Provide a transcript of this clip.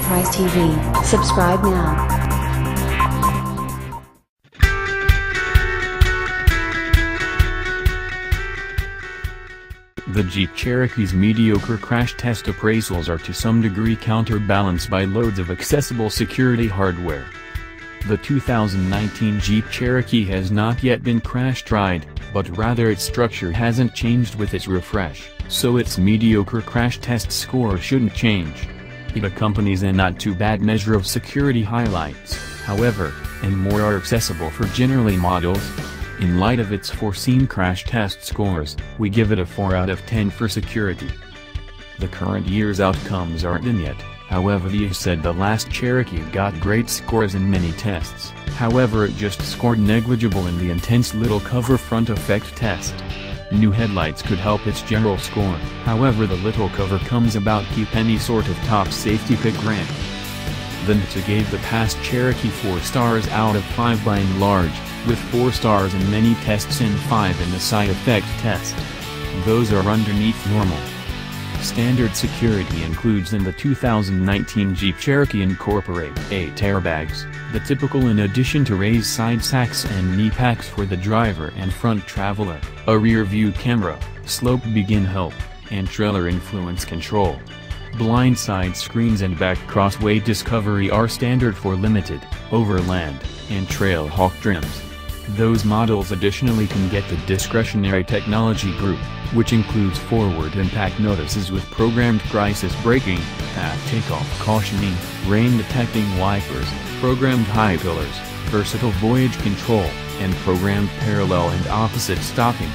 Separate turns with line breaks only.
Price TV. Subscribe now.
The Jeep Cherokee's mediocre crash test appraisals are to some degree counterbalanced by loads of accessible security hardware. The 2019 Jeep Cherokee has not yet been crash-tried, but rather its structure hasn't changed with its refresh, so its mediocre crash test score shouldn't change. It accompanies a not-too-bad measure of security highlights, however, and more are accessible for generally models. In light of its foreseen crash test scores, we give it a 4 out of 10 for security. The current year's outcomes aren't in yet, however the AS said the last Cherokee got great scores in many tests, however it just scored negligible in the intense little cover front effect test. New headlights could help its general score, however the little cover comes about keep any sort of top safety pick rank. The NHTSA gave the past Cherokee 4 stars out of 5 by and large, with 4 stars in many tests and 5 in the side effect test. Those are underneath normal. Standard security includes in the 2019 Jeep Cherokee incorporate 8 airbags, the typical in addition to raised side sacks and knee packs for the driver and front traveler, a rear view camera, slope begin help, and trailer influence control. Blind side screens and back crossway discovery are standard for limited, Overland, and Trailhawk trims. Those models additionally can get the discretionary technology group, which includes forward impact notices with programmed crisis braking, path takeoff cautioning, rain detecting wipers, programmed high pillars, versatile voyage control, and programmed parallel and opposite stopping.